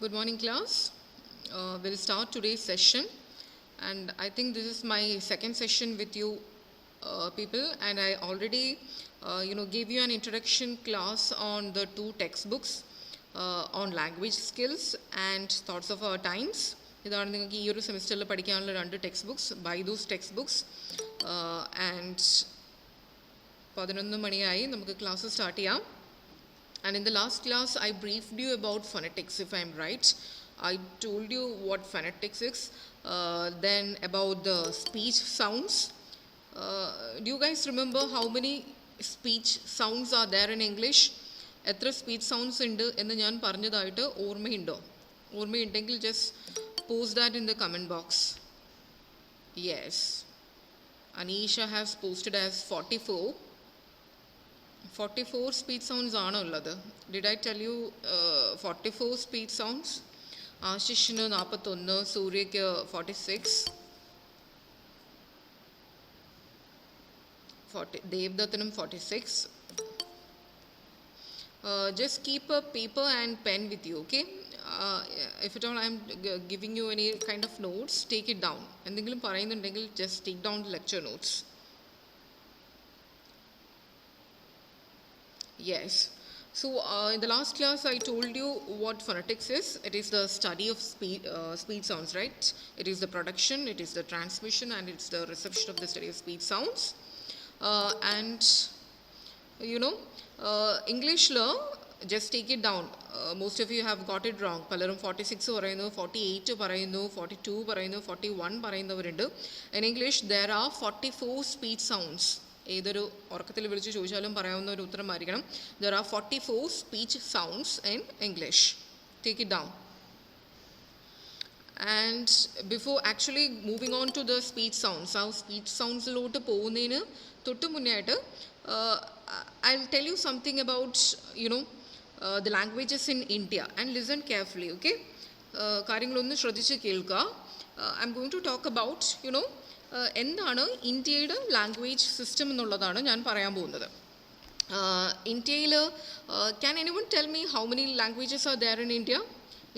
Good morning, class. We'll start today's session, and I think this is my second session with you people, and I already gave you an introduction class on the two textbooks on language skills and thoughts of our times. ഇതാണ് നിങ്ങൾക്ക് ഈ ഒരു സെമിസ്റ്ററിൽ പഠിക്കാനുള്ള രണ്ട് text books ബൈദൂസ് text books and 11 മണിയായി നമുക്ക് ക്ലാസ് സ്റ്റാർട്ട് ചെയ്യാം. And in the last class, I briefed you about phonetics, if I'm right. I told you what phonetics is, then about the speech sounds. Do you guys remember how many speech sounds are there in English? എത്ര speech sounds ഉണ്ട് എന്ന് ഞാൻ പറഞ്ഞതായിട്ട് ഓർമ്മയുണ്ടോ? ഓർമ്മയുണ്ടെങ്കിൽ just post that in the comment box. Yes. Anisha has posted as 44. 44 speech sounds ആണ് ഉള്ളത്. Did I tell you 44 speech sounds? ആശിഷിന് 41, സൂര്യയ്ക്ക് 46, ദേവദത്തിനും 46. Just keep a paper and pen with you, okay? If at all I am giving you any kind of notes, take it down. എന്തെങ്കിലും പറയുന്നുണ്ടെങ്കിൽ just take down the lecture notes. Yes. So in the last class I told you what phonetics is. It is the study of speech sounds, right? It is the production, it is the transmission, and it's the reception of the study of speech sounds. And English law, just take it down. Most of you have got it wrong. പലരും 46 പറയുന്നു, 48 പറയുന്നു, 42 പറയുന്നു, 41 പറയുന്നവരുണ്ട്. In English there are 44 speech sounds. ഏതൊരു ഉറക്കത്തിൽ വിളിച്ച് ചോദിച്ചാലും പറയാവുന്ന ഒരു ഉത്തരമായിരിക്കണം. There are 44 speech sounds in English. Take it down. And before actually moving on to the speech sounds, ആ speech soundsലോട്ട് പോകുന്നതിന് തൊട്ട് മുന്നേ ആയിട്ട് I'll tell you something about the languages in India, and listen carefully, okay? കാര്യങ്ങളൊന്ന് ശ്രദ്ധിച്ച് കേൾക്കുക. I'm going to talk about എന്താണ് ഇന്ത്യയുടെ ലാംഗ്വേജ് സിസ്റ്റം എന്നുള്ളതാണ് ഞാൻ പറയാൻ പോകുന്നത്. ഇന്ത്യയിൽ can anyone tell me how many languages are there in India?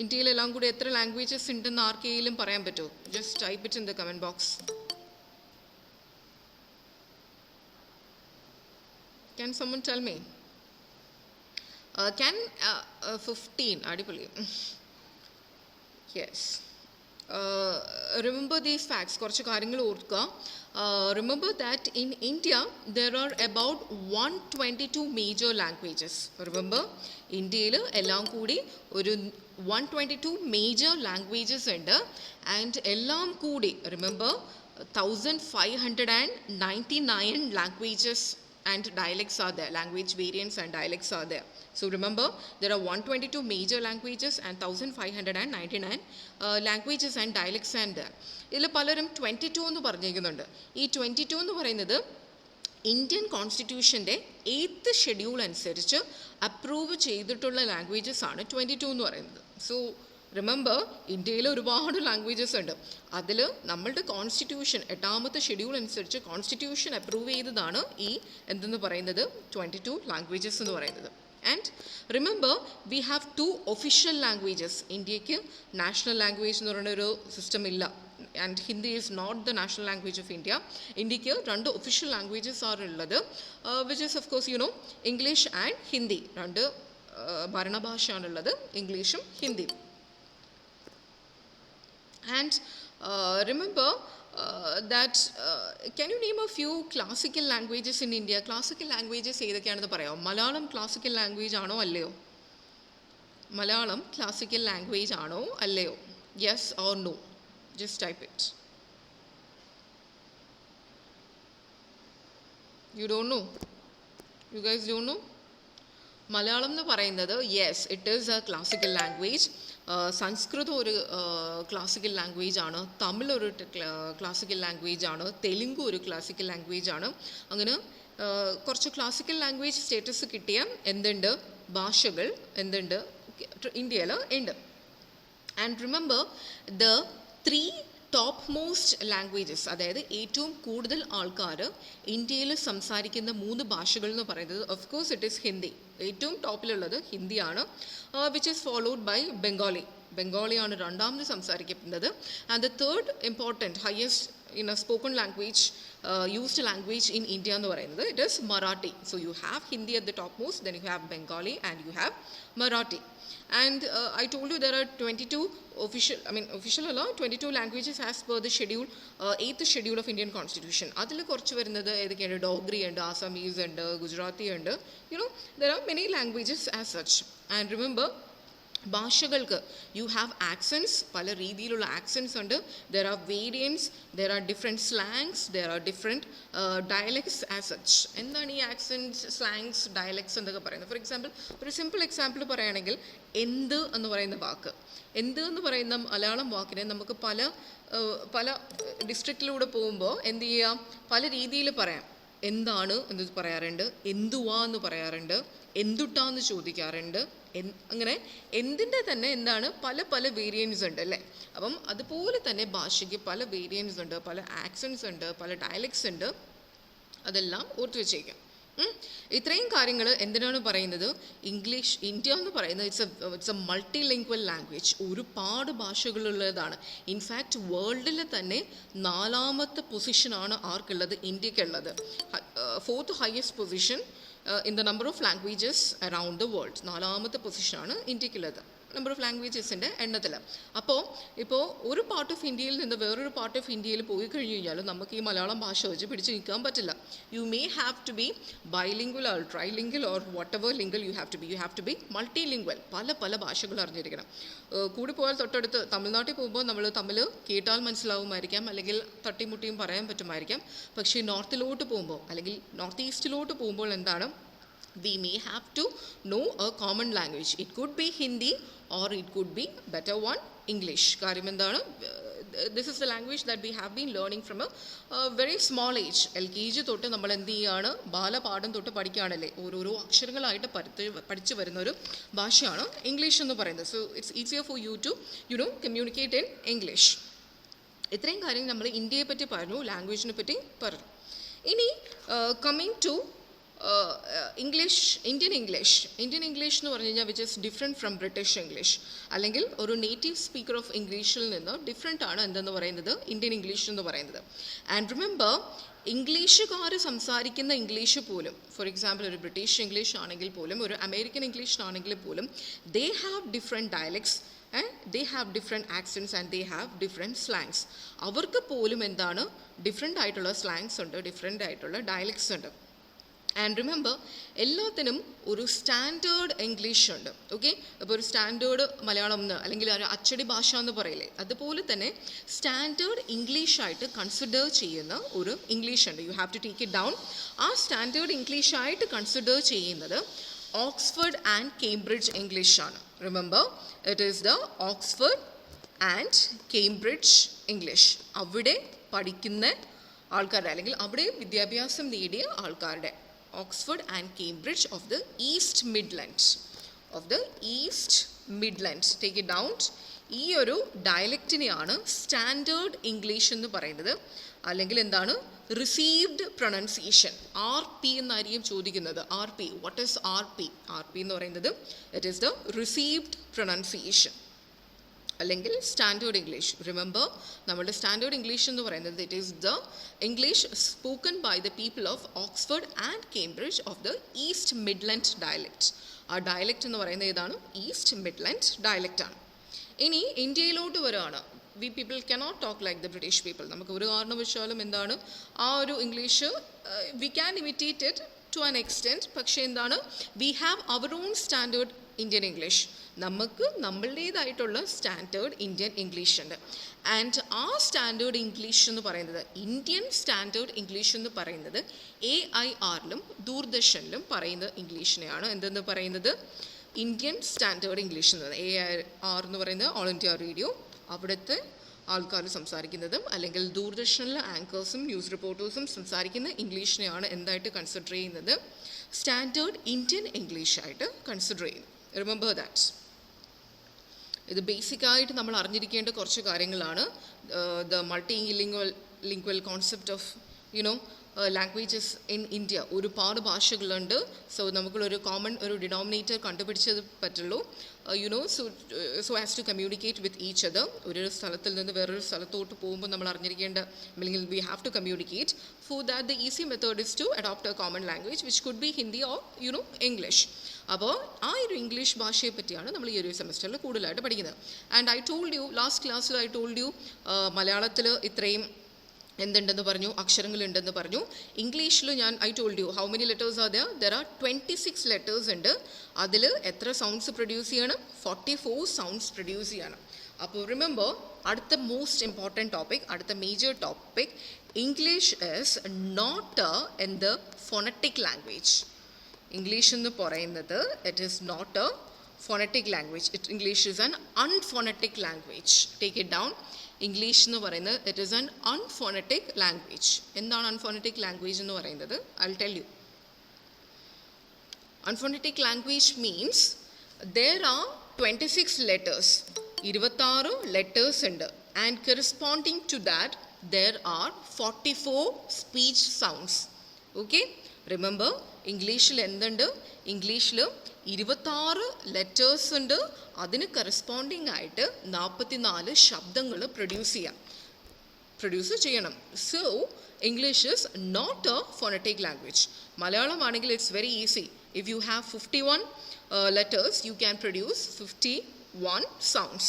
ഇന്ത്യയിലെല്ലാം കൂടി എത്ര ലാംഗ്വേജസ് ഉണ്ടെന്ന് ആർക്കെങ്കിലും പറയാൻ പറ്റുമോ? Just type it in the comment box. Can someone tell me? Can 15? അടിപൊളി. Yes. Remember these facts. കുറച്ച് കാര്യങ്ങൾ ഓർക്കുക. Remember that in India there are about 122 major languages. Remember, ഇന്ത്യയിൽ എല്ലാം കൂടി ഒരു 122 major languages ഉണ്ട്. And എല്ലാം കൂടി remember 1599 languages and dialects are there. Language variants and dialects are there. So remember, there are 122 major languages and 1599 languages and dialects and there. ഇതിൽ പലരും 22 എന്ന് പറഞ്ഞിരിക്കുന്നുണ്ട്. ഈ 22 എന്ന് പറയുന്നത് ഇന്ത്യൻ കോൺസ്റ്റിറ്റ്യൂഷൻ്റെ 8th ഷെഡ്യൂൾ അനുസരിച്ച് അപ്രൂവ് ചെയ്തിട്ടുള്ള ലാംഗ്വേജസ് ആണ് 22 എന്ന് പറയുന്നത്. സോ റിമെമ്പർ, ഇന്ത്യയിൽ ഒരുപാട് ലാംഗ്വേജസ് ഉണ്ട്. അതിൽ നമ്മളുടെ കോൺസ്റ്റിറ്റ്യൂഷൻ 8th ഷെഡ്യൂൾ അനുസരിച്ച് കോൺസ്റ്റിറ്റ്യൂഷൻ അപ്രൂവ് ചെയ്തതാണ് ഈ എന്തെന്ന് പറയുന്നത് 22 ലാംഗ്വേജസ് എന്ന് പറയുന്നത്. And remember, we have 2 official languages. ഇന്ത്യക്ക് നാഷണൽ ലാംഗ്വേജ് എന്ന് പറയുന്ന ഒരു സിസ്റ്റം ഇല്ല. And Hindi is not the national language of India. ഇന്ത്യക്ക് 2 official languages are ഉള്ളത്, which is of course English and Hindi. 2 ഭരണഭാഷയാണുള്ളത്, ഇംഗ്ലീഷും ഹിന്ദിയും. And remember that can you name a few classical languages in India? Classical languages ഏതൊക്കെയാണെന്ന് പറയാമോ? Malayalam classical language ആണോ അല്ലയോ? Malayalam classical language ആണോ അല്ലയോ? Yes or no? Just type it. You don't know? You guys don't know? Malayalam എന്ന് പറയുന്നത് yes, it is a classical language. Sanskrit ഒരു classical language ആണ്, തമിഴ് ഒരു ക്ലാസിക്കൽ ലാംഗ്വേജ് ആണ്, തെലുങ്ക് ഒരു ക്ലാസിക്കൽ ലാംഗ്വേജ് ആണ്. അങ്ങനെ കുറച്ച് ക്ലാസിക്കൽ ലാംഗ്വേജ് സ്റ്റേറ്റസ് കിട്ടിയ എന്തുണ്ട് ഭാഷകൾ എന്തുണ്ട് ഇന്ത്യയിൽ ഉണ്ട്. And remember the 3 top most languages, അതായത് ഏറ്റവും കൂടുതൽ ആൾക്കാർ ഇന്ത്യയിൽ സംസാരിക്കുന്ന 3 ഭാഷകൾ എന്ന് പറയുന്നത് of course it is Hindi. ഏറ്റവും ടോപ്പിലുള്ളത് ഹിന്ദിയാണ്, which is followed by Bengali. ബംഗാളിയാണ് രണ്ടാമത് സംസാരിക്കുന്നത്. And the third important highest in a spoken language used language in India എന്ന് പറയുന്നത് it is Marathi. So you have Hindi at the topmost, then you have Bengali and you have Marathi. And I told you there are 22 official അല്ല 22 languages as per the schedule, 8th schedule of Indian Constitution. അതിൽ കുറച്ച് വരുന്നത് ഏതൊക്കെയാണ്? ഡോഗ്രി ഉണ്ട്, Assamese ഉണ്ട്, ഗുജറാത്തി ഉണ്ട്. There are many languages as such. And remember, ഭാഷകൾക്ക് you have accents, പല രീതിയിലുള്ള ആക്സൻസ് ഉണ്ട്. There are variance, there are different slangs, there are different dialects as such. എന്താണ് ഈ ആക്സൻസ്, സ്ലാങ്സ്, ഡയലക്ട്സ് എന്നൊക്കെ പറയുന്നത്? ഫോർ എക്സാമ്പിൾ, ഒരു സിമ്പിൾ എക്സാമ്പിൾ പറയുകയാണെങ്കിൽ, എന്ത് എന്ന് പറയുന്ന വാക്ക്, എന്ത് എന്ന് പറയുന്ന മലയാളം വാക്കിനെ നമുക്ക് പല ഡിസ്ട്രിക്റ്റിലൂടെ പോകുമ്പോൾ എന്ത് ചെയ്യാം, പല രീതിയിൽ പറയാം. എന്താണ് എന്ന് പറയാറുണ്ട്, എന്തുവാ എന്ന് പറയാറുണ്ട്, എന്തുട്ടാന്ന് ചോദിക്കാറുണ്ട്. അങ്ങനെ എന്തിൻ്റെ തന്നെ എന്താണ് പല വേരിയൻസ് ഉണ്ട് അല്ലേ? അപ്പം അതുപോലെ തന്നെ ഭാഷയ്ക്ക് പല വേരിയൻസ് ഉണ്ട്, പല ആക്സൻസ് ഉണ്ട്, പല ഡയലക്ട്സ് ഉണ്ട്. അതെല്ലാം ഓർത്ത് വെച്ചേക്കാം. ഇത്രയും കാര്യങ്ങൾ എന്തിനാണ് പറയുന്നത്? ഇംഗ്ലീഷ്, ഇന്ത്യ എന്ന് പറയുന്നത് it's A multi lingual language. ഒരുപാട് ഭാഷകളുള്ളതാണ്. ഇൻഫാക്റ്റ് വേൾഡിൽ തന്നെ 4ാമത്തെ പൊസിഷനാണ് ആർക്കുള്ളത്? ഇന്ത്യക്കുള്ളത്. 4th highest position in the number of languages around the world. 4ാമത്തെ പൊസിഷനാണ് ഇന്ത്യക്കുള്ളത് നമ്പർ ഓഫ് ലാംഗ്വേജസിൻ്റെ എണ്ണത്തിൽ. ഇപ്പോൾ ഒരു പാർട്ട് ഓഫ് ഇന്ത്യയിൽ നിന്ന് വേറൊരു പാർട്ട് ഓഫ് ഇന്ത്യയിൽ പോയി കഴിഞ്ഞ് കഴിഞ്ഞാലും നമുക്ക് ഈ മലയാളം ഭാഷ വെച്ച് പിടിച്ച് നിൽക്കാൻ പറ്റില്ല. You may have to be bilingual or trilingual or whatever lingual you have to be multilingual. പല ഭാഷകൾ അറിഞ്ഞിരിക്കണം. കൂടി പോയാൽ തൊട്ടടുത്ത് തമിഴ്നാട്ടിൽ പോകുമ്പോൾ നമ്മൾ തമിഴ് കേട്ടാൽ മനസ്സിലാവുമായിരിക്കാം, അല്ലെങ്കിൽ തട്ടിമുട്ടിയും പറയാൻ പറ്റുമായിരിക്കാം. പക്ഷേ നോർത്തിലോട്ട് പോകുമ്പോൾ അല്ലെങ്കിൽ നോർത്ത് ഈസ്റ്റിലോട്ട് പോകുമ്പോൾ എന്താണ്, we may have to know a common language. It could be Hindi or it could be better one English. കാര്യം എന്താണ്, this is the language that we have been learning from a very small age. LKG തൊട്ട് നമ്മൾ എന്ത് ചെയ്യുകയാണ്, ബാലപാഠം തൊട്ട് പഠിക്കുകയാണല്ലേ, ഓരോരോ അക്ഷരങ്ങളായിട്ട് പഠിച്ചു വരുന്ന ഒരു ഭാഷയാണ് ഇംഗ്ലീഷ് എന്ന് പറയുന്നത്. So it's easier for you to communicate in English. ഇത്രയും കാര്യം നമ്മൾ ഇന്ത്യയെ പറ്റി പറഞ്ഞു, ലാംഗ്വേജിനെ പറ്റി പറഞ്ഞു. ഇനി കമ്മിങ് ടു ഇന്ത്യൻ ഇംഗ്ലീഷ് എന്ന് പറഞ്ഞു കഴിഞ്ഞാൽ which is different from British English, അല്ലെങ്കിൽ ഒരു നേറ്റീവ് സ്പീക്കർ ഓഫ് ഇംഗ്ലീഷിൽ നിന്ന് ഡിഫറെൻ്റ് ആണ് എന്തെന്ന് പറയുന്നത് ഇന്ത്യൻ ഇംഗ്ലീഷ് എന്ന് പറയുന്നത്. ആൻഡ് റിമെമ്പർ, ഇംഗ്ലീഷുകാർ സംസാരിക്കുന്ന ഇംഗ്ലീഷ് പോലും, ഫോർ എക്സാമ്പിൾ ഒരു ബ്രിട്ടീഷ് ഇംഗ്ലീഷ് ആണെങ്കിൽ പോലും, ഒരു അമേരിക്കൻ ഇംഗ്ലീഷ് ആണെങ്കിൽ പോലും, they have different dialects and they have different accents and they have different slangs. അവർക്ക് പോലും എന്താണ് ഡിഫറെൻ്റ് ആയിട്ടുള്ള സ്ലാങ്സ് ഉണ്ട്, ഡിഫറെൻ്റ് ആയിട്ടുള്ള ഡയലക്ട്സ് ഉണ്ട്. ആൻഡ് റിമെമ്പർ, എല്ലാത്തിനും ഒരു സ്റ്റാൻഡേർഡ് ഇംഗ്ലീഷ് ഉണ്ട്. ഓക്കെ, അപ്പോൾ ഒരു സ്റ്റാൻഡേർഡ് മലയാളം എന്ന് അല്ലെങ്കിൽ ഒരു അച്ചടി ഭാഷ എന്ന് പറയില്ലേ, അതുപോലെ തന്നെ സ്റ്റാൻഡേർഡ് ഇംഗ്ലീഷായിട്ട് കൺസിഡർ ചെയ്യുന്ന ഒരു ഇംഗ്ലീഷ് ഉണ്ട്. You have to take it down. ആ സ്റ്റാൻഡേർഡ് ഇംഗ്ലീഷായിട്ട് കൺസിഡർ ചെയ്യുന്നത് ഓക്സ്ഫോർഡ് ആൻഡ് കേംബ്രിഡ്ജ് ഇംഗ്ലീഷാണ്. Remember, it is the Oxford and Cambridge English. അവിടെ പഠിക്കുന്ന ആൾക്കാരുടെ അല്ലെങ്കിൽ അവിടെ വിദ്യാഭ്യാസം നേടിയ ആൾക്കാരുടെ, Oxford and Cambridge of the East Midlands. Take it down. ഈ ഒരു ഡയലക്റ്റിനെയാണ് സ്റ്റാൻഡേർഡ് ഇംഗ്ലീഷ് എന്ന് പറയുന്നത്. അല്ലെങ്കിൽ എന്താണ് റിസീവ്ഡ് പ്രൊനൗൺസിയേഷൻ, RP എന്നായിരിക്കും ചോദിക്കുന്നത്. RP, what is RP? RP എന്ന് പറയുന്നത് it is the received pronunciation അല്ലെങ്കിൽ സ്റ്റാൻഡേർഡ് ഇംഗ്ലീഷ്. റിമെമ്പർ, നമ്മുടെ സ്റ്റാൻഡേർഡ് ഇംഗ്ലീഷ് എന്ന് പറയുന്നത് it is the English spoken by the people of Oxford and Cambridge of the East Midland dialect. ആ dialect എന്ന് പറയുന്നത് ഏതാണ്? ഈസ്റ്റ് മിഡ്ലൻഡ് ഡയലക്റ്റ് ആണ്. ഇനി ഇന്ത്യയിലോട്ട് വരികയാണ്. We people cannot talk like the British people. നമുക്ക് ഒരു കാരണവശാലും എന്താണ് ആ ഒരു English we can imitate it to an extent. പക്ഷേ എന്താണ്, we have our own standard Indian English. നമുക്ക് നമ്മളുടേതായിട്ടുള്ള സ്റ്റാൻഡേർഡ് ഇന്ത്യൻ ഇംഗ്ലീഷ് ഉണ്ട്. ആൻഡ് ആ സ്റ്റാൻഡേർഡ് ഇംഗ്ലീഷ് എന്ന് പറയുന്നത്, ഇന്ത്യൻ സ്റ്റാൻഡേർഡ് ഇംഗ്ലീഷ് എന്ന് പറയുന്നത് AIRലും ദൂരദർശനിലും പറയുന്ന ഇംഗ്ലീഷിനെയാണ് എന്തെന്ന് പറയുന്നത്? ഇന്ത്യൻ സ്റ്റാൻഡേർഡ് ഇംഗ്ലീഷ് എന്ന് പറയുന്നത്. AIR എന്ന് പറയുന്നത് ഓൾ ഇന്ത്യ റേഡിയോ, അവിടുത്തെ ആൾക്കാർ സംസാരിക്കുന്നതും അല്ലെങ്കിൽ ദൂരദർശനിലെ ആങ്കേഴ്സും ന്യൂസ് റിപ്പോർട്ടേഴ്സും സംസാരിക്കുന്ന ഇംഗ്ലീഷിനെയാണ് എന്തായിട്ട് കൺസിഡർ ചെയ്യുന്നത്? സ്റ്റാൻഡേർഡ് ഇന്ത്യൻ ഇംഗ്ലീഷായിട്ട് കൺസിഡർ ചെയ്യുന്നു. Remember that. ഇത് ബേസിക്കായിട്ട് നമ്മൾ അറിഞ്ഞിരിക്കേണ്ട കുറച്ച് കാര്യങ്ങളാണ്. The multi lingual concept of languages in India. ഒരുപാട് ഭാഷകളുണ്ട്. സോ നമുക്കൊരു കോമൺ ഒരു ഡിനോമിനേറ്റർ കണ്ടുപിടിച്ചത് പറ്റുള്ളൂ. So as to communicate with each other. ഒരു സ്ഥലത്തിൽ നിന്ന് വേറൊരു സ്ഥലത്തോട്ട് പോകുമ്പോൾ നമ്മൾ അറിഞ്ഞിരിക്കേണ്ട, അല്ലെങ്കിൽ we have to communicate. For that the easy method is to adopt a common language which could be Hindi or English. അപ്പോൾ ആ ഒരു ഇംഗ്ലീഷ് ഭാഷയെ പറ്റിയാണ് നമ്മൾ ഈ ഒരു സെമസ്റ്ററിൽ കൂടുതലായിട്ട് പഠിക്കുന്നത്. And I told you, last ക്ലാസ്സിൽ ഐ ടോൾഡ് യു, മലയാളത്തിൽ ഇത്രയും എന്തുണ്ടെന്ന് പറഞ്ഞു, അക്ഷരങ്ങളുണ്ടെന്ന് പറഞ്ഞു. ഇംഗ്ലീഷിൽ ഞാൻ I told you how many letters are there are 26 letters ഉണ്ട്. അതിൽ എത്ര സൗണ്ട്സ് പ്രൊഡ്യൂസ് ചെയ്യണം? 44 സൗണ്ട്സ് പ്രൊഡ്യൂസ് ചെയ്യണം. അപ്പോൾ റിമെമ്പർ, അടുത്ത മോസ്റ്റ് ഇമ്പോർട്ടൻറ്റ് ടോപ്പിക്, അടുത്ത major topic, English is not in the phonetic language. English എന്ന് പറയുന്നത് it is not a phonetic language. English is an unphonetic language. Take it down. English എന്ന് പറയുന്നത് it is an unphonetic language. എന്താണ് unphonetic language എന്ന് പറയുന്നത്? I will tell you. Unphonetic language means there are 26 letters. 26 letters ഉണ്ട്. And corresponding to that there are 44 speech sounds. Okay? Remember, ഇംഗ്ലീഷിൽ എന്തുണ്ട്? ഇംഗ്ലീഷിൽ 26 letters ഉണ്ട്. അതിന് കറസ്പോണ്ടിങ് ആയിട്ട് 44 ശബ്ദങ്ങൾ പ്രൊഡ്യൂസ് ചെയ്യണം. So English is not a phonetic language. Malayalam ആണെങ്കിൽ it's very easy. If you have 51 letters, you can produce 51 sounds.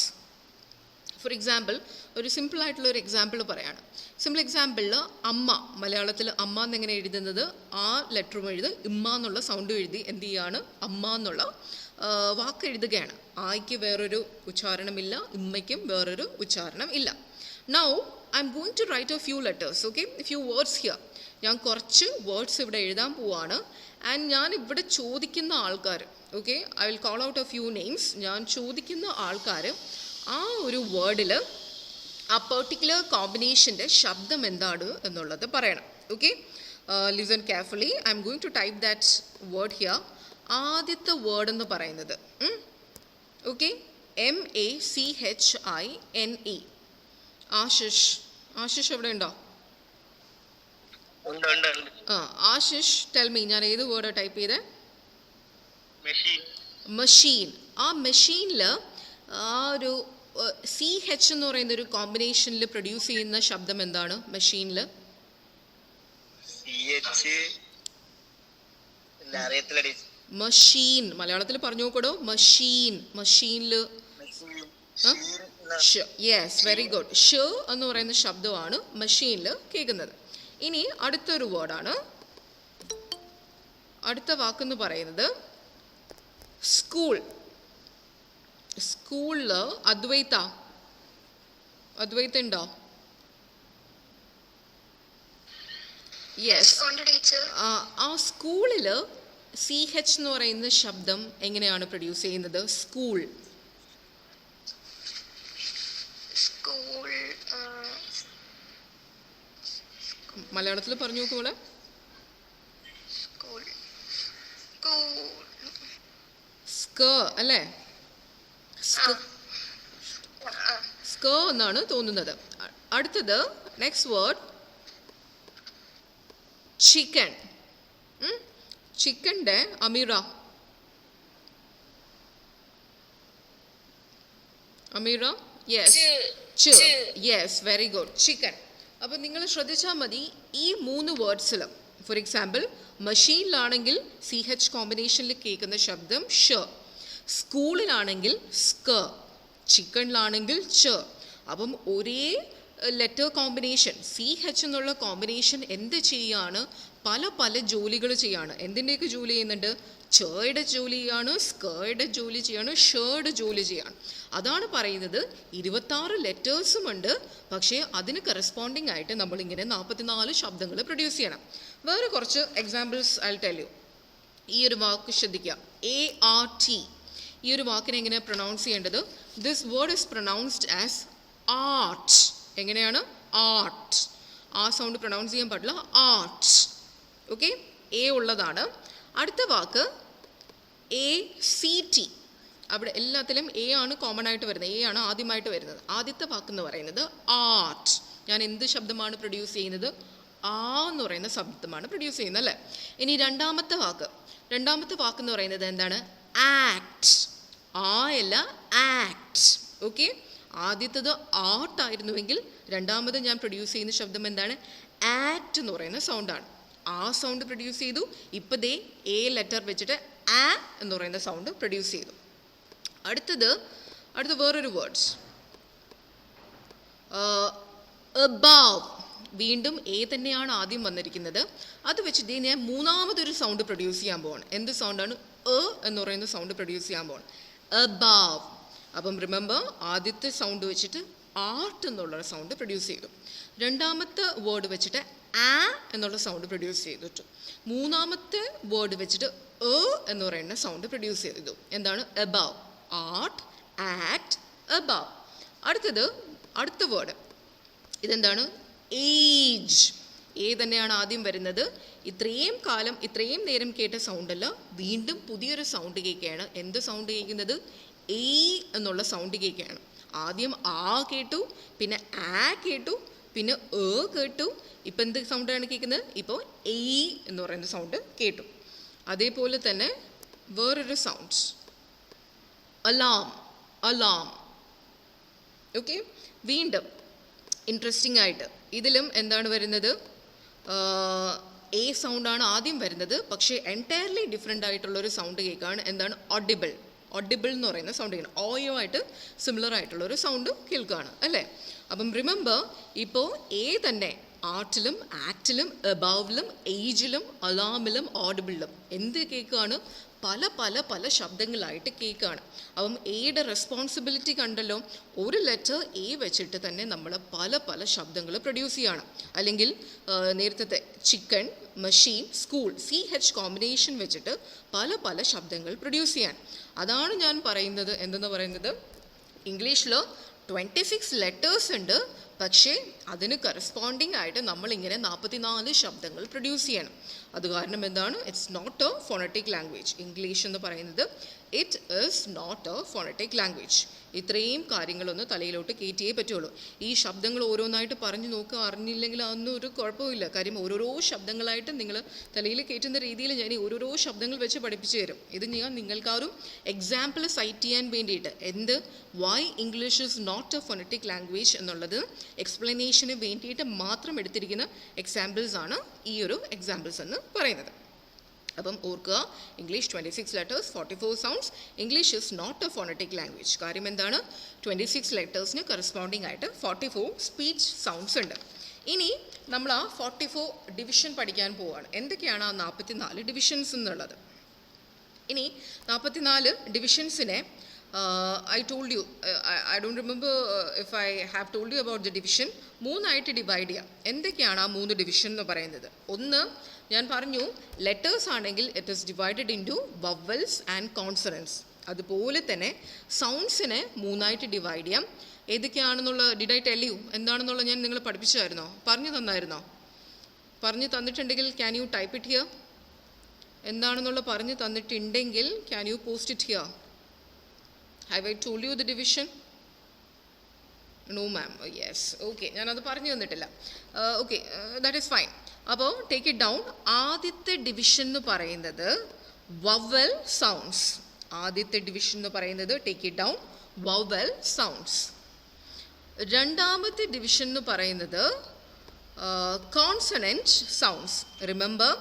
For example, ഒരു സിമ്പിളായിട്ടുള്ള ഒരു എക്സാമ്പിൾ പറയാണ്. സിമ്പിൾ എക്സാമ്പിളിൽ അമ്മ, മലയാളത്തിൽ അമ്മ എന്നെങ്ങനെ എഴുതുന്നത്? ആ ലെറ്ററും എഴുതി ഇമ്മ എന്നുള്ള സൗണ്ടും എഴുതി എന്ത് ചെയ്യാണ്? അമ്മ എന്നുള്ള വാക്ക് എഴുതുകയാണ്. ആയ്ക്ക് വേറൊരു ഉച്ചാരണമില്ല, ഇമ്മയ്ക്കും വേറൊരു ഉച്ചാരണം ഇല്ല. Now I'm going to write a few letters. Okay, few words here. ഞാൻ കുറച്ച് വേർഡ്സ് ഇവിടെ എഴുതാൻ പോവാണ്. ആൻഡ് ഞാൻ ഇവിടെ ചോദിക്കുന്ന ആൾക്കാർ, okay, I will call out A few names. ഞാൻ ചോദിക്കുന്ന ആൾക്കാർ ആ ഒരു വേർഡിൽ ആ പെർട്ടിക്കുലർ കോമ്പിനേഷൻ്റെ ശബ്ദം എന്താണ് എന്നുള്ളത് പറയണം. Okay, listen carefully. I'm going to type that word here. ആദ്യത്തെ വേർഡ് എന്ന് പറയുന്നത് ഓക്കെ, MACHINE. ആശിഷ്. ആശിഷ് എവിടെ ഉണ്ടോ? ആശിഷ്, ടെൽ മീ, ഞാൻ ഏത് വേർഡ് ടൈപ്പ് ചെയ്തേ? മെഷീൻ. ആ മെഷീനിൽ ആ ഒരു CH എന്ന് പറയുന്ന ഒരു കോമ്പിനേഷനിൽ പ്രൊഡ്യൂസ് ചെയ്യുന്ന ശബ്ദം എന്താണ്? മെഷീനിൽ മെഷീൻ. മലയാളത്തിൽ പറഞ്ഞു നോക്കടോ. മെഷീൻ. മെഷീനിൽ യെസ്, വെരി ഗുഡ്. ഷ എന്ന് പറയുന്ന ശബ്ദമാണ് മെഷീനിൽ കേൾക്കുന്നത്. ഇനി അടുത്തൊരു വേർഡാണ്. അടുത്ത വാക്കെന്ന് പറയുന്നത് സ്കൂൾ. സ്കൂളിൽ അദ്വൈത ഉണ്ടോ? യെസ്. ആ സ്കൂളിൽ CH എന്ന് പറയുന്ന ശബ്ദം എങ്ങനെയാണ് പ്രൊഡ്യൂസ് ചെയ്യുന്നത്? സ്കൂൾ. മലയാളത്തിൽ പറഞ്ഞു നോക്കൂടെ. സ്ക അല്ലേ? സ്ക എന്നാണ് തോന്നുന്നത്. അടുത്തത് നെക്സ്റ്റ് വേർഡ് ചിക്കൻ. ചിക്കൻ്റെ അമീറ. Yes, yes, very good. Chicken. അപ്പോൾ നിങ്ങൾ ശ്രദ്ധിച്ചാൽ മതി, ഈ 3 വേർഡ്സിലും ഫോർ എക്സാമ്പിൾ മെഷീനിലാണെങ്കിൽ CH കോമ്പിനേഷനിൽ കേൾക്കുന്ന ശബ്ദം ഷ, സ്കൂളിലാണെങ്കിൽ സ്ക, ചിക്കനിലാണെങ്കിൽ ച. അപ്പം ഒരേ ലെറ്റർ കോമ്പിനേഷൻ CH എന്നുള്ള കോമ്പിനേഷൻ എന്ത് ചെയ്യാണ്? പല പല ജോലികൾ ചെയ്യാണ്. എന്തിൻ്റെയൊക്കെ ജോലി ചെയ്യുന്നുണ്ട്? ചയുടെ ജോലി ചെയ്യാണ്, സ്കയുടെ ജോലി ചെയ്യാണ്, ഷയുടെ ജോലി ചെയ്യാണ്. അതാണ് പറയുന്നത് 26 ലെറ്റേഴ്സും ഉണ്ട്. പക്ഷേ അതിന് കറസ്പോണ്ടിങ് ആയിട്ട് നമ്മളിങ്ങനെ 44 ശബ്ദങ്ങൾ പ്രൊഡ്യൂസ് ചെയ്യണം. വേറെ കുറച്ച് എക്സാമ്പിൾസ് ഐ ടെൽ യു. ഈ ഒരു വാക്ക് ശ്രദ്ധിക്കുക, ART. ഈ ഒരു വാക്കിനെ എങ്ങനെ പ്രൊനൗൺസ് ചെയ്യേണ്ടത്? This word is pronounced as art. എങ്ങനെയാണ്? ആർട്ട്. ആ സൗണ്ട് പ്രൊനൗൺസ് ചെയ്യാൻ പാടില്ല. ആർട്ട്. ഓക്കെ, A ഉള്ളതാണ്. അടുത്ത വാക്ക് ACT. അവിടെ എല്ലാത്തിലും A ആണ് കോമൺ ആയിട്ട് വരുന്നത്, A ആണ് ആദ്യമായിട്ട് വരുന്നത്. ആദ്യത്തെ വാക്ക് എന്ന് പറയുന്നത് ആർട്ട്. ഞാൻ എന്ത് ശബ്ദമാണ് പ്രൊഡ്യൂസ് ചെയ്യുന്നത്? ആ എന്ന് പറയുന്ന ശബ്ദമാണ് പ്രൊഡ്യൂസ് ചെയ്യുന്നത് അല്ലേ. ഇനി രണ്ടാമത്തെ വാക്ക് എന്ന് പറയുന്നത് എന്താണ്? ആക്ട്. ആ അല്ല, ആക്ട്. ഓക്കെ, ആദ്യത്തത് ആർട്ടായിരുന്നുവെങ്കിൽ രണ്ടാമത് ഞാൻ പ്രൊഡ്യൂസ് ചെയ്യുന്ന ശബ്ദം എന്താണ്? ആക്ട് എന്ന് പറയുന്ന സൗണ്ടാണ്. ആ സൗണ്ട് പ്രൊഡ്യൂസ് ചെയ്തു. ഇപ്പം ദേ എ ലെറ്റർ വെച്ചിട്ട് ആ എന്ന് പറയുന്ന സൗണ്ട് പ്രൊഡ്യൂസ് ചെയ്തു. അടുത്ത വേറൊരു വേർഡ്സ്, above. വീണ്ടും എ തന്നെയാണ് ആദ്യം വന്നിരിക്കുന്നത്. അത് വെച്ചിട്ട് ഞാൻ മൂന്നാമതൊരു സൗണ്ട് പ്രൊഡ്യൂസ് ചെയ്യാൻ പോവാണ്. എന്ത് സൗണ്ടാണ്? എന്ന് പറയുന്ന സൗണ്ട് പ്രൊഡ്യൂസ് ചെയ്യാൻ പോവാണ്. above. അപ്പം റിമെമ്പർ, ആദ്യത്തെ സൗണ്ട് വെച്ചിട്ട് ആർട്ട് എന്നുള്ള സൗണ്ട് പ്രൊഡ്യൂസ് ചെയ്തു. രണ്ടാമത്തെ വേർഡ് വെച്ചിട്ട് ആ എന്നുള്ള സൗണ്ട് പ്രൊഡ്യൂസ് ചെയ്തിട്ടു. മൂന്നാമത്തെ വേർഡ് വെച്ചിട്ട് എന്ന് പറയുന്ന സൗണ്ട് പ്രൊഡ്യൂസ് ചെയ്തു. എന്താണ്? above. Art, act, above. അടുത്ത വേർഡ് ഇതെന്താണ്? ഏജ്. എ തന്നെയാണ് ആദ്യം വരുന്നത്. ഇത്രയും നേരം കേട്ട സൗണ്ടല്ല, വീണ്ടും പുതിയൊരു സൗണ്ട് കേൾക്കുകയാണ്. എന്ത് സൗണ്ട് കേൾക്കുന്നത്? എ എന്നുള്ള സൗണ്ട് കേൾക്കുകയാണ്. ആദ്യം ആ കേട്ടു, പിന്നെ ആ കേട്ടു, പിന്നെ കേട്ടു. ഇപ്പം എന്ത് സൗണ്ടാണ് കേൾക്കുന്നത്? ഇപ്പോൾ എ എന്ന് പറയുന്ന സൗണ്ട് കേട്ടു. അതേപോലെ തന്നെ വേറൊരു സൗണ്ട്സ്, അലാം. ഓക്കെ, വീണ്ടും ഇൻട്രസ്റ്റിംഗ് ആയിട്ട് ഇതിലും എന്താണ് വരുന്നത്? എ സൗണ്ടാണ് ആദ്യം വരുന്നത്, പക്ഷേ എൻറ്റയർലി ഡിഫറെൻ്റ് ആയിട്ടുള്ളൊരു സൗണ്ട് കേൾക്കുകയാണ്. എന്താണ്? ഓഡിബിൾ എന്ന് പറയുന്ന സൗണ്ട് കേൾക്കണം. ഓയോ ആയിട്ട് സിമിലർ ആയിട്ടുള്ളൊരു സൗണ്ട് കേൾക്കുകയാണ് അല്ലേ. അപ്പം റിമെമ്പർ, ഇപ്പോൾ എ തന്നെ ആർട്ടിലും ആക്റ്റിലും എബൌവിലും ഏജിലും അലാമിലും ഓഡിബിളിലും എന്ത് കേൾക്കുകയാണ്? പല ശബ്ദങ്ങളായിട്ട് കേൾക്കുകയാണ്. അപ്പം എയുടെ റെസ്പോൺസിബിലിറ്റി കണ്ടല്ലോ. ഒരു ലെറ്റർ എ വെച്ചിട്ട് തന്നെ നമ്മൾ പല ശബ്ദങ്ങൾ പ്രൊഡ്യൂസ് ചെയ്യണം. അല്ലെങ്കിൽ നേരത്തെ chicken, machine, school, CH combination വെച്ചിട്ട് പല ശബ്ദങ്ങൾ പ്രൊഡ്യൂസ് ചെയ്യാൻ. അതാണ് ഞാൻ പറയുന്നത്. എന്തെന്ന് പറയുന്നത്, ഇംഗ്ലീഷിൽ 26 ലെറ്റേഴ്സ് ഉണ്ട്, പക്ഷേ അതിന് കറസ്പോണ്ടിങ് ആയിട്ട് നമ്മളിങ്ങനെ 44 ശബ്ദങ്ങൾ പ്രൊഡ്യൂസ് ചെയ്യണം. അത് കാരണം എന്താണ്? It's not a phonetic language. English എന്ന് പറയുന്നത് it is not a phonetic language. ഇത്രയും കാര്യങ്ങളൊന്ന് തലയിലോട്ട് കയറ്റിയേ പറ്റുള്ളൂ. ഈ ശബ്ദങ്ങൾ ഓരോന്നായിട്ട് പറഞ്ഞു നോക്കുക, അറിഞ്ഞില്ലെങ്കിൽ അതൊന്നും ഒരു കുഴപ്പമില്ല. കാര്യം ഓരോരോ ശബ്ദങ്ങളായിട്ട് നിങ്ങൾ തലയിൽ കയറ്റുന്ന രീതിയിൽ ഞാൻ ഈ ഓരോരോ ശബ്ദങ്ങൾ വെച്ച് പഠിപ്പിച്ചു തരും. ഇത് ഞാൻ നിങ്ങൾക്കാരും എക്സാമ്പിൾ സൈറ്റ് ചെയ്യാൻ വേണ്ടിയിട്ട്, why English is not a phonetic language എന്നുള്ളത് എക്സ്പ്ലനേഷന് വേണ്ടിയിട്ട് മാത്രം എടുത്തിരിക്കുന്ന എക്സാമ്പിൾസ് ആണ് ഈ ഒരു എക്സാമ്പിൾസ് എന്ന് പറയുന്നത്. അപ്പം ഓർക്കുക, English 26 letters, 44 sounds. English is not a phonetic language. കാര്യം എന്താണ്? 26 ലെറ്റേഴ്സിന് കറസ്പോണ്ടിങ് ആയിട്ട് 44 സ്പീച്ച് സൗണ്ട്സ് ഉണ്ട്. ഇനി നമ്മൾ ആ 44 ഡിവിഷൻ പഠിക്കാൻ പോവുകയാണ്. എന്തൊക്കെയാണ് ആ 44 ഡിവിഷൻസ് എന്നുള്ളത്? ഇനി 44 ഡിവിഷൻസിനെ I told you, I don't remember if I have told you about the division. മൂന്നായിട്ട് ഡിവൈഡ് ചെയ്യാം. എന്തൊക്കെയാണ് ആ 3 ഡിവിഷൻ എന്ന് പറയുന്നത്? ഒന്ന്, ഞാൻ പറഞ്ഞു, ലെറ്റേഴ്സ് ആണെങ്കിൽ it is divided into vowels and consonants. അതുപോലെ തന്നെ സൗണ്ട്സിനെ മൂന്നായിട്ട് ഡിവൈഡ് ചെയ്യാം. ഏതൊക്കെയാണെന്നുള്ള ഡിഡ് ഐ ടെൽ യു? എന്താണെന്നുള്ള ഞാൻ നിങ്ങൾ പഠിപ്പിച്ചായിരുന്നോ? പറഞ്ഞു തന്നായിരുന്നോ? പറഞ്ഞു തന്നിട്ടുണ്ടെങ്കിൽ can you type it here? എന്താണെന്നുള്ള പറഞ്ഞു തന്നിട്ടുണ്ടെങ്കിൽ can you post it here? Have I told you the division? No ma'am. Yes. Okay. ഞാനത് പറഞ്ഞു തന്നിട്ടില്ല. Okay, that is fine. അപ്പോൾ ടേക്ക് ഇറ്റ് ഡൗൺ. ആദ്യത്തെ ഡിവിഷൻ എന്ന് പറയുന്നത് വവൽ സൗണ്ട്സ്. ആദ്യത്തെ ഡിവിഷൻ എന്ന് പറയുന്നത്, take it down, vowel sounds. രണ്ടാമത്തെ ഡിവിഷൻ എന്ന് പറയുന്നത് കോൺസണൻറ്റ് സൗണ്ട്സ്. റിമെമ്പർ,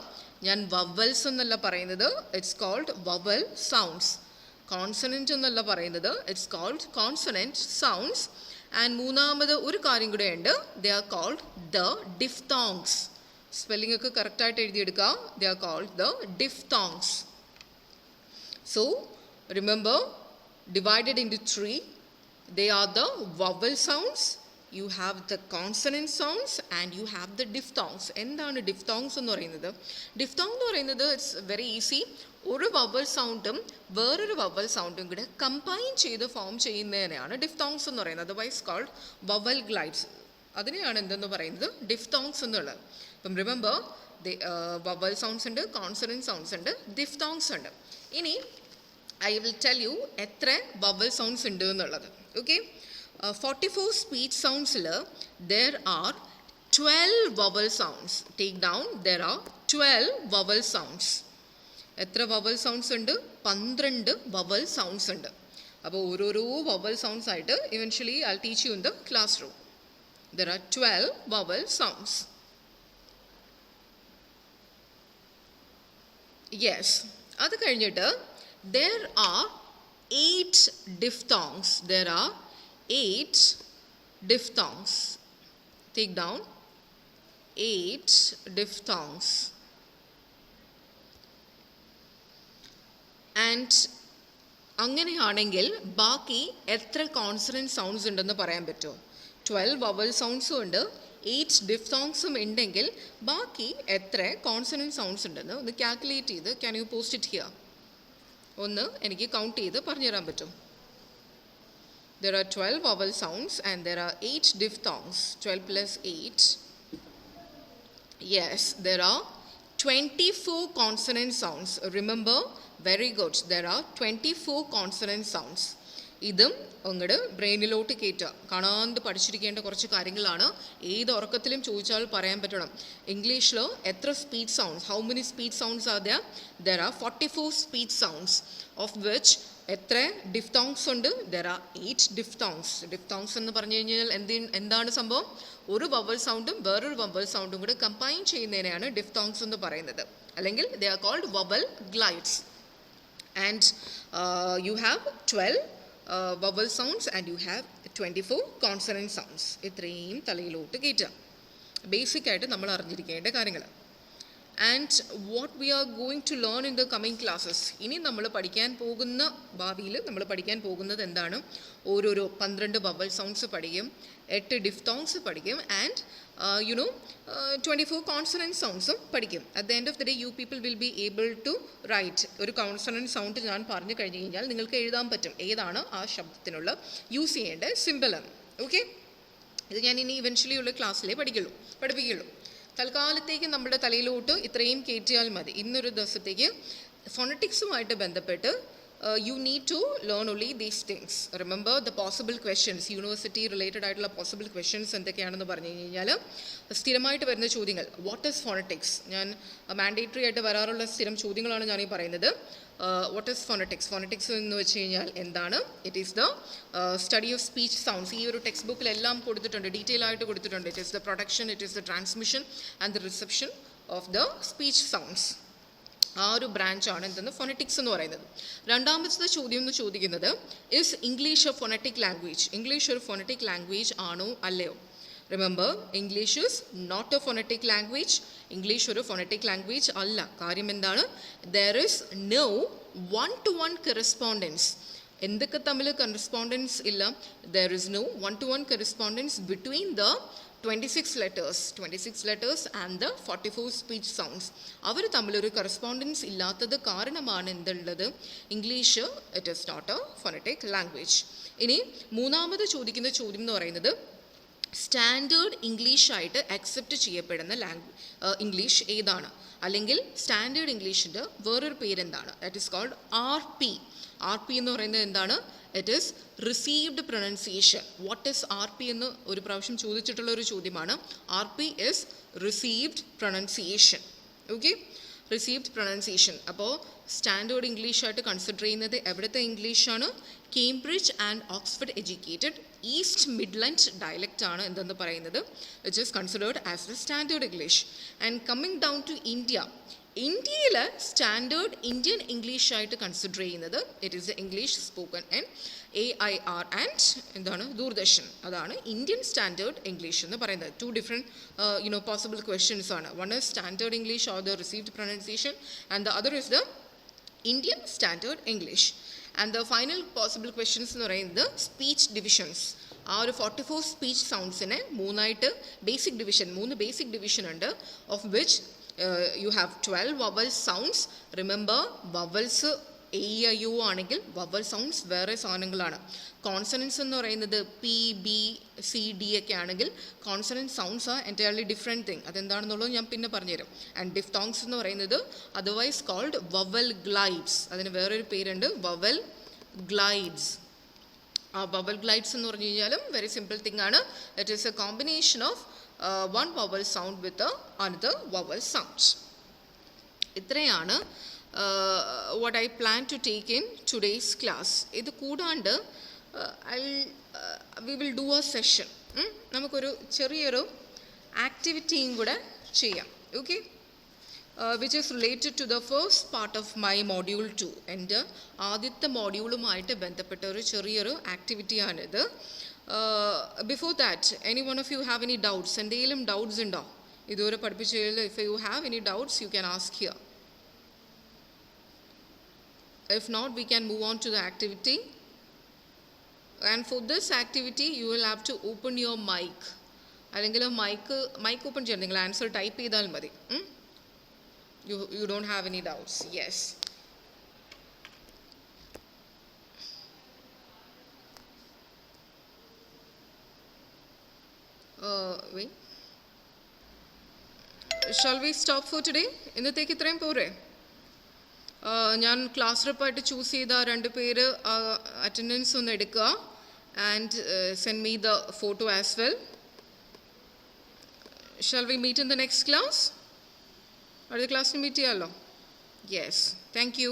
ഞാൻ വവൽസ് എന്നല്ല പറയുന്നത്, it's called vowel sounds. Consonant എന്നല്ല പറയുന്നത്, it's called consonant sounds. And മൂന്നാമത് ഒരു കാര്യം കൂടെ ഉണ്ട്, they are called the diphthongs. Spelling ഒക്കെ കറക്റ്റായിട്ട് എഴുതിയെടുക്കുക. They are called the diphthongs. So remember, divided into 3. They are the vowel sounds, you have the consonant sounds and you have the diphthongs. എന്താണ് diphthongs എന്ന് പറയുന്നത്? diphthong എന്ന് പറയുന്നത് it's very easy. ഒരു vowel സൗണ്ടും വേറൊരു vowel സൗണ്ടും കൂടെ കമ്പൈൻ ചെയ്ത് ഫോം ചെയ്യുന്നതിനെയാണ് ഡിഫ്തോങ്സ് എന്ന് പറയുന്നത്. Otherwise called vowel glides. അതിനെയാണ് എന്തെന്ന് പറയുന്നത്? ഡിഫ്തോങ്സ് എന്നുള്ളത്. അപ്പം റിമെമ്പർ, വവൽ സൗണ്ട്സ് ഉണ്ട്, കോൺസണന്റ് സൗണ്ട്സ് ഉണ്ട്, ഡിഫ്തോങ്സ് ഉണ്ട്. ഇനി ഐ വിൽ ടെൽ യു എത്ര വവൽ സൗണ്ട്സ് ഉണ്ട് എന്നുള്ളത്. ഓക്കെ, 44 സ്പീച്ച് സൗണ്ട്സിൽ there are 12 vowel sounds. Take down, there are 12 vowel sounds. എത്ര vowel sounds ഉണ്ട്? 12 vowel sounds ഉണ്ട്. അപ്പോൾ ഓരോരോ vowel sounds ആയിട്ട് eventually I'll teach you in the classroom. There are 12 vowel sounds. Yes. അത് കഴിഞ്ഞിട്ട് there are 8 diphthongs. There are 8 diphthongs. Take down 8 diphthongs. And അങ്ങനെയാണെങ്കിൽ ബാക്കി എത്ര കോൺസണന്റ് സൗണ്ട്സ് ഉണ്ടെന്ന് പറയാൻ പറ്റുമോ? 12 വവൽ സൗണ്ട്സും ഉണ്ട്, 8 ഡിഫ്തോങ്സും ഉണ്ടെങ്കിൽ ബാക്കി എത്ര കോൺസണന്റ് സൗണ്ട്സ് ഉണ്ടെന്ന് ഒന്ന് കാൽക്കുലേറ്റ് ചെയ്ത് can you post it here? ഒന്ന് എനിക്ക് കൗണ്ട് ചെയ്ത് പറഞ്ഞു തരാൻ പറ്റും? There are 12 vowel sounds and there are 8 diphthongs. 12 plus 8. Yes, there are 24 consonant sounds. Remember, very good. There are 24 consonant sounds. ഇതും അങ്ങോട്ട് ബ്രെയിനിലോട്ട് കയറ്റുക. കാണാണ്ട് പഠിച്ചിരിക്കേണ്ട കുറച്ച് കാര്യങ്ങളാണ്. ഏത് ഉറക്കത്തിലും ചോദിച്ചാൽ പറയാൻ പറ്റണം. ഇംഗ്ലീഷിൽ എത്ര speech sounds, how many speech sounds are there? There are 44 speech sounds, of which എത്ര ഡിഫ്തോങ്സ് ഉണ്ട്? There R 8 diphthongs. ഡിഫ്തോങ്സ് എന്ന് പറഞ്ഞു കഴിഞ്ഞാൽ എന്താണ് സംഭവം? ഒരു വവൽ സൗണ്ടും വേറൊരു വവൽ സൗണ്ടും കൂടെ കമ്പൈൻ ചെയ്യുന്നതിനെയാണ് ഡിഫ്തോങ്സ് എന്ന് പറയുന്നത്. അല്ലെങ്കിൽ they are called vowel glides. And you have 12 vowel sounds and you have 24 consonant sounds. ഇത്രയും തലയിലോട്ട് കയറ്റുക. ബേസിക് ആയിട്ട് നമ്മൾ അറിഞ്ഞിരിക്കേണ്ട കാര്യങ്ങൾ. And what we are going to learn in the coming classes. ഇനി നമ്മൾ പഠിക്കാൻ പോകുന്ന ഭാവിയിൽ നമ്മൾ പഠിക്കാൻ പോകുന്നത് എന്താണ്? ഓരോരോ 12 വവൽ സൗണ്ട്സ് പഠിക്കും, 8 ഡിഫ്തോങ്സ് പഠിക്കും, ആൻഡ് 24 കോൺസണന്റ് സൗണ്ട്സും പഠിക്കും. At the end of the day you people will be able to write. ഒരു കോൺസണന്റ് സൗണ്ട് ഞാൻ പറഞ്ഞു കഴിഞ്ഞ് കഴിഞ്ഞാൽ നിങ്ങൾക്ക് എഴുതാൻ പറ്റും ഏതാണ് ആ ശബ്ദത്തിനുള്ള യൂസ് ചെയ്യേണ്ട സിമ്പിൾ എന്ന്. ഓക്കെ, ഇത് ഞാൻ ഇനി ഇവൻച്വലി ഉള്ള ക്ലാസ്സിലേ പഠിപ്പിക്കുള്ളൂ. തൽക്കാലത്തേക്ക് നമ്മുടെ തലയിലോട്ട് ഇത്രയും കയറ്റിയാൽ മതി. ഇന്നൊരു ദിവസത്തേക്ക് ഫോണറ്റിക്സുമായിട്ട് ബന്ധപ്പെട്ട് you need to learn only these things. Remember the possible questions, university related ആയിട്ടുള്ള possible questions എന്തൊക്കെയാണെന്ന് പറഞ്ഞു കഴിഞ്ഞാൽ സ്ഥിരമായിട്ട് വരുന്ന ചോദ്യങ്ങൾ. What is phonetics? ഞാൻ മാൻഡേറ്ററി ആയിട്ട് വരാറുള്ള സ്ഥിരം ചോദ്യങ്ങളാണ് ഞാൻ ഈ പറയുന്നത്. What is phonetics? ഫോണറ്റിക്സ് എന്ന് വെച്ച് കഴിഞ്ഞാൽ എന്താണ്? It is the study of speech sounds. ഈ ഒരു ടെക്സ്റ്റ് ബുക്കിലെല്ലാം കൊടുത്തിട്ടുണ്ട്, ഡീറ്റെയിൽ ആയിട്ട് കൊടുത്തിട്ടുണ്ട്. It is the production, it is the transmission and the reception of the speech sounds. ആ ഒരു ബ്രാഞ്ചാണ് എന്തെന്ന് ഫോണറ്റിക്സ് എന്ന് പറയുന്നത്. രണ്ടാമത്തെ ചോദ്യം എന്ന് ചോദിക്കുന്നത് is English a phonetic language? English ഒരു ഫോണറ്റിക് ലാംഗ്വേജ് ആണോ അല്ലയോ? Remember, English is not a phonetic language. English ഒരു ഫോണറ്റിക് ലാംഗ്വേജ് അല്ല. കാര്യം എന്താണ്? There is no one to one correspondence. എന്തൊക്കെ തമ്മിൽ കറസ്പോണ്ടൻസ് ഇല്ല? There is no one to one correspondence between the 26 letters and the 44 speech sounds. അവർ തമ്മിലൊരു കറസ്പോണ്ടൻസ് ഇല്ലാത്തത് കാരണമാണ് എന്തുള്ളത്? English it is not a phonetic language. ഇനി മൂന്നാമത് ചോദിക്കുന്ന ചോദ്യം എന്ന് പറയുന്നത് സ്റ്റാൻഡേർഡ് ഇംഗ്ലീഷായിട്ട് അക്സെപ്റ്റ് ചെയ്യപ്പെടുന്ന ഇംഗ്ലീഷ് ഏതാണ്? അല്ലെങ്കിൽ സ്റ്റാൻഡേർഡ് ഇംഗ്ലീഷിൻ്റെ വേറൊരു പേരെന്താണ്? That is called RP. RP എന്ന് പറയുന്നത് എന്താണ്? It is received pronunciation. What is RP എന്ന് ഒരു പ്രാവശ്യം ചോദിച്ചിട്ടുള്ള ഒരു ചോദ്യമാണ്. RP is received pronunciation. Okay, received pronunciation. അപ്പോൾ സ്റ്റാൻഡേർഡ് ഇംഗ്ലീഷായിട്ട് കൺസിഡർ ചെയ്യുന്നത് എവിടുത്തെ ഇംഗ്ലീഷാണ്? Cambridge and Oxford educated East Midland dialect ആണ് എന്തെന്ന് പറയുന്നത്. It is considered as the standard English. And coming down to ഇന്ത്യയിൽ സ്റ്റാൻഡേർഡ് ഇന്ത്യൻ ഇംഗ്ലീഷായിട്ട് കൺസിഡർ ചെയ്യുന്നത് it is the English spoken in AIR and എന്താണ് ദൂരദർശൻ. അതാണ് ഇന്ത്യൻ സ്റ്റാൻഡേർഡ് ഇംഗ്ലീഷ് എന്ന് പറയുന്നത്. ടു ഡിഫറെൻറ്റ് പോസിബിൾ ക്വസ്റ്റ്യൻസ് ആണ്. One is standard English or the received pronunciation and the other is the Indian standard English. And the final possible questions എന്ന് പറയുന്നത് speech divisions. ആ ഒരു 44 speech സൗണ്ട്സിനെ മൂന്നായിട്ട് മൂന്ന് basic division ഉണ്ട്. Of which you have 12 vowel sounds. Remember, vowels AIO ആണെങ്കിൽ vowel sounds വേറെ സാധനങ്ങളാണ്. കോൺസണൻസ് എന്ന് പറയുന്നത് PBCD ഒക്കെ ആണെങ്കിൽ consonant sounds are entirely different thing. അതെന്താണെന്നുള്ളത് ഞാൻ പിന്നെ പറഞ്ഞുതരാം. ആൻഡ് ഡിഫ്തോങ്സ് എന്ന് പറയുന്നത് അതർവൈസ് കോൾഡ് വവൽ ഗ്ലൈഡ്സ്. അതിന് വേറൊരു പേരുണ്ട്, വവൽ ഗ്ലൈഡ്സ്. ആ വവൽ ഗ്ലൈഡ്സ് എന്ന് പറഞ്ഞു കഴിഞ്ഞാലും വെരി സിമ്പിൾ തിങ് ആണ്. It is A combination of one vowel sound with another vowel sound. ഇത്രയാണ് what I plan to take in today's class. ഇത് കൂടാണ്ട് we will do a session. നമുക്കൊരു ചെറിയൊരു ആക്ടിവിറ്റിയും കൂടെ ചെയ്യാം. Okay? Which is related to the first part of my module 2. എൻ്റെ ആദ്യത്തെ മോഡ്യൂളുമായിട്ട് ബന്ധപ്പെട്ട ഒരു ചെറിയൊരു ആക്ടിവിറ്റിയാണിത്. Before that, any one of you have any doubts? എന്തെങ്കിലും ഡൗട്ട്സ് ഉണ്ടോ ഇതുവരെ പഠിപ്പിച്ചതിൽ? If you have any doubts, you can ask here. If not, we can move on to the activity. And for this activity, you will have to open your mic. അല്ലെങ്കിൽ mic open ചെയ്യണം. നിങ്ങൾ answer type ചെയ്താൽ മതി. You don't have any doubts. Yes. Wait. Shall we stop for today? ഇന്നത്തേക്ക് ഇത്രയും പോരെ? ഞാൻ class റെപ്പായിട്ട് choose ചെയ്ത 2 പേര് അറ്റൻഡൻസ് ഒന്ന് എടുക്കുക and send me the photo as well. Shall we meet in the next class? അടുത്ത ക്ലാസ്സിൽ മീറ്റ് ചെയ്യാമല്ലോ? Yes, thank you.